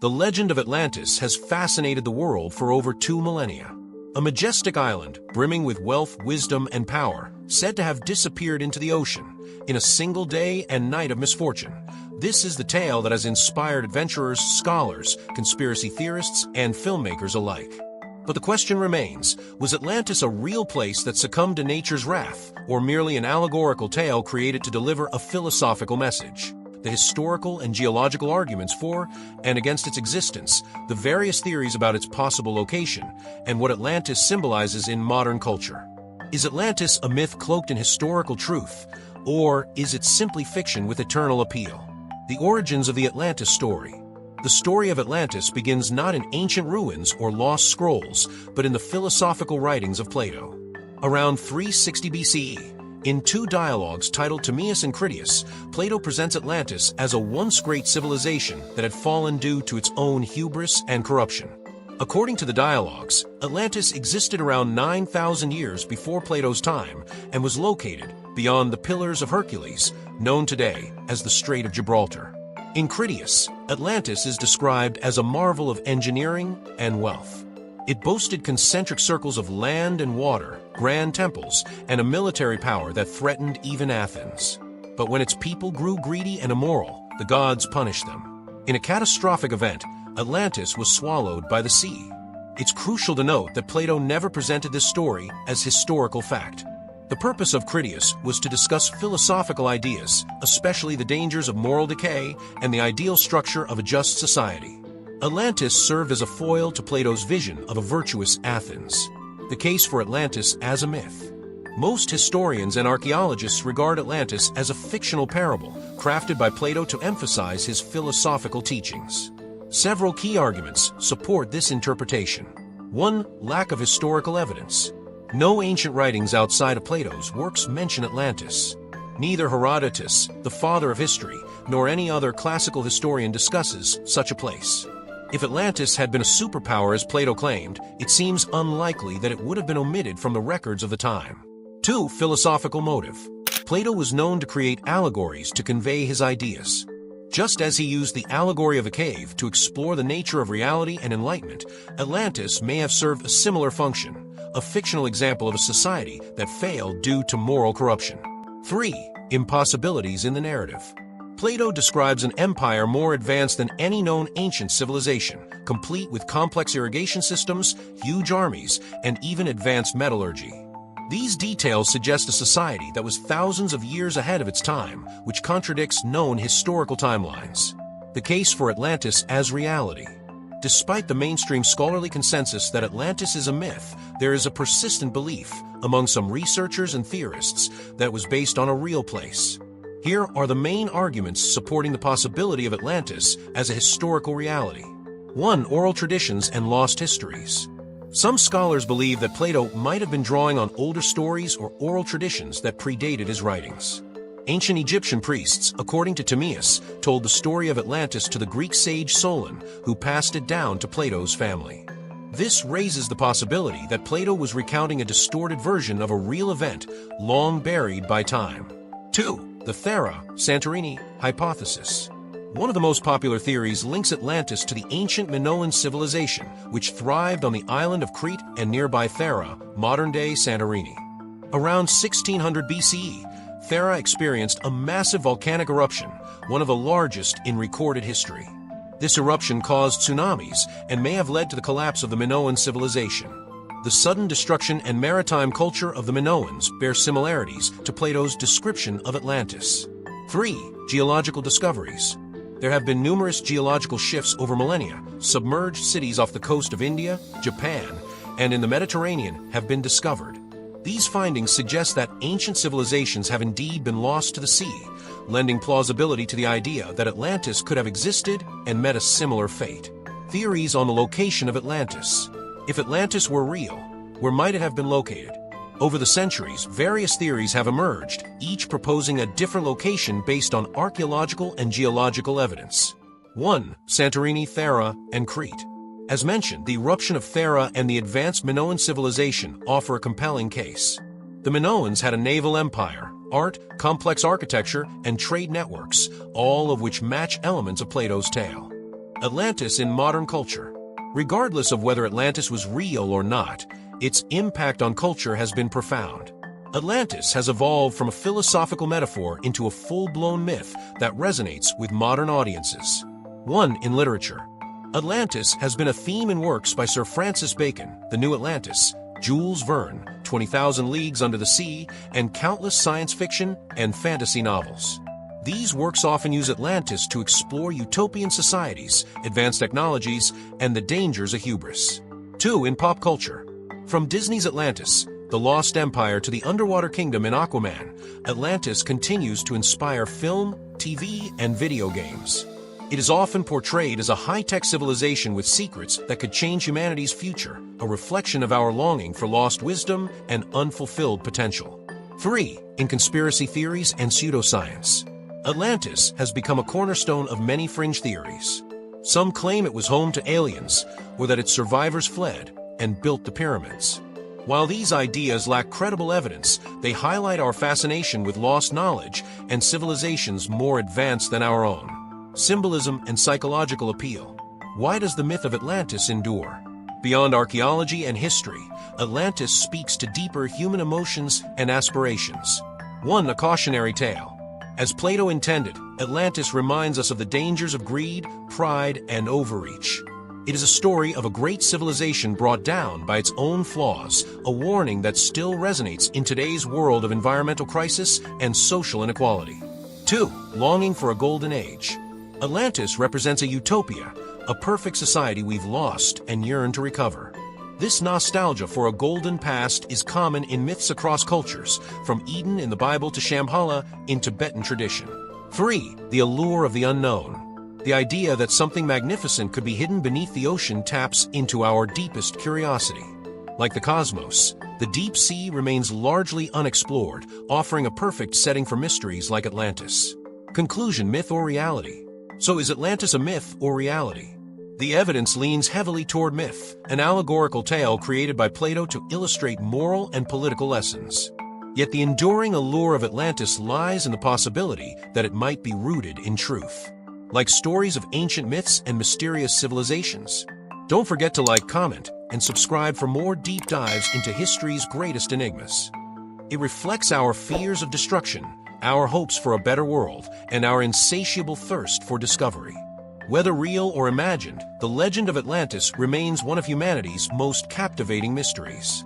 The legend of Atlantis has fascinated the world for over 2 millennia. A majestic island, brimming with wealth, wisdom, and power, said to have disappeared into the ocean in a single day and night of misfortune. This is the tale that has inspired adventurers, scholars, conspiracy theorists, and filmmakers alike. But the question remains, was Atlantis a real place that succumbed to nature's wrath, or merely an allegorical tale created to deliver a philosophical message? The historical and geological arguments for and against its existence, the various theories about its possible location, and what Atlantis symbolizes in modern culture. Is Atlantis a myth cloaked in historical truth, or is it simply fiction with eternal appeal? The origins of the Atlantis story. The story of Atlantis begins not in ancient ruins or lost scrolls, but in the philosophical writings of Plato. Around 360 BCE, in 2 dialogues titled Timaeus and Critias, Plato presents Atlantis as a once great civilization that had fallen due to its own hubris and corruption. According to the dialogues, Atlantis existed around 9,000 years before Plato's time and was located beyond the Pillars of Hercules, known today as the Strait of Gibraltar. In Critias, Atlantis is described as a marvel of engineering and wealth. It boasted concentric circles of land and water, grand temples, and a military power that threatened even Athens. But when its people grew greedy and immoral, the gods punished them. In a catastrophic event, Atlantis was swallowed by the sea. It's crucial to note that Plato never presented this story as historical fact. The purpose of Critias was to discuss philosophical ideas, especially the dangers of moral decay and the ideal structure of a just society. Atlantis served as a foil to Plato's vision of a virtuous Athens. The case for Atlantis as a myth. Most historians and archaeologists regard Atlantis as a fictional parable, crafted by Plato to emphasize his philosophical teachings. Several key arguments support this interpretation. 1. Lack of historical evidence. No ancient writings outside of Plato's works mention Atlantis. Neither Herodotus, the father of history, nor any other classical historian discusses such a place. If Atlantis had been a superpower as Plato claimed, it seems unlikely that it would have been omitted from the records of the time. 2. Philosophical motive. Plato was known to create allegories to convey his ideas. Just as he used the allegory of a cave to explore the nature of reality and enlightenment, Atlantis may have served a similar function, a fictional example of a society that failed due to moral corruption. 3. Impossibilities in the narrative. Plato describes an empire more advanced than any known ancient civilization, complete with complex irrigation systems, huge armies, and even advanced metallurgy. These details suggest a society that was thousands of years ahead of its time, which contradicts known historical timelines. The case for Atlantis as reality. Despite the mainstream scholarly consensus that Atlantis is a myth, there is a persistent belief among some researchers and theorists that it was based on a real place. Here are the main arguments supporting the possibility of Atlantis as a historical reality. 1. Oral traditions and lost histories. Some scholars believe that Plato might have been drawing on older stories or oral traditions that predated his writings. Ancient Egyptian priests, according to Timaeus, told the story of Atlantis to the Greek sage Solon, who passed it down to Plato's family. This raises the possibility that Plato was recounting a distorted version of a real event long buried by time. 2. The Thera-Santorini hypothesis. One of the most popular theories links Atlantis to the ancient Minoan civilization, which thrived on the island of Crete and nearby Thera, modern-day Santorini. Around 1600 BCE, Thera experienced a massive volcanic eruption, one of the largest in recorded history. This eruption caused tsunamis and may have led to the collapse of the Minoan civilization. The sudden destruction and maritime culture of the Minoans bear similarities to Plato's description of Atlantis. 3. Geological discoveries. There have been numerous geological shifts over millennia. Submerged cities off the coast of India, Japan, and in the Mediterranean have been discovered. These findings suggest that ancient civilizations have indeed been lost to the sea, lending plausibility to the idea that Atlantis could have existed and met a similar fate. Theories on the location of Atlantis. If Atlantis were real, where might it have been located? Over the centuries, various theories have emerged, each proposing a different location based on archaeological and geological evidence. 1. Santorini, Thera, and Crete. As mentioned, the eruption of Thera and the advanced Minoan civilization offer a compelling case. The Minoans had a naval empire, art, complex architecture, and trade networks, all of which match elements of Plato's tale. Atlantis in modern culture. Regardless of whether Atlantis was real or not, its impact on culture has been profound. Atlantis has evolved from a philosophical metaphor into a full-blown myth that resonates with modern audiences. 1. In literature. Atlantis has been a theme in works by Sir Francis Bacon, The New Atlantis, Jules Verne, 20,000 Leagues Under the Sea, and countless science fiction and fantasy novels. These works often use Atlantis to explore utopian societies, advanced technologies, and the dangers of hubris. 2. In pop culture. From Disney's Atlantis, The Lost Empire to the underwater kingdom in Aquaman, Atlantis continues to inspire film, TV, and video games. It is often portrayed as a high-tech civilization with secrets that could change humanity's future, a reflection of our longing for lost wisdom and unfulfilled potential. 3. In conspiracy theories and pseudoscience. Atlantis has become a cornerstone of many fringe theories. Some claim it was home to aliens, or that its survivors fled and built the pyramids. While these ideas lack credible evidence, they highlight our fascination with lost knowledge and civilizations more advanced than our own. Symbolism and psychological appeal. Why does the myth of Atlantis endure? Beyond archaeology and history, Atlantis speaks to deeper human emotions and aspirations. 1. A cautionary tale. As Plato intended, Atlantis reminds us of the dangers of greed, pride, and overreach. It is a story of a great civilization brought down by its own flaws, a warning that still resonates in today's world of environmental crisis and social inequality. 2. Longing for a golden age. Atlantis represents a utopia, a perfect society we've lost and yearn to recover. This nostalgia for a golden past is common in myths across cultures, from Eden in the Bible to Shambhala in Tibetan tradition. 3. The allure of the unknown. The idea that something magnificent could be hidden beneath the ocean taps into our deepest curiosity. Like the cosmos, the deep sea remains largely unexplored, offering a perfect setting for mysteries like Atlantis. Conclusion: myth or reality? So is Atlantis a myth or reality? The evidence leans heavily toward myth, an allegorical tale created by Plato to illustrate moral and political lessons. Yet the enduring allure of Atlantis lies in the possibility that it might be rooted in truth. Like stories of ancient myths and mysterious civilizations. Don't forget to like, comment, and subscribe for more deep dives into history's greatest enigmas. It reflects our fears of destruction, our hopes for a better world, and our insatiable thirst for discovery. Whether real or imagined, the legend of Atlantis remains one of humanity's most captivating mysteries.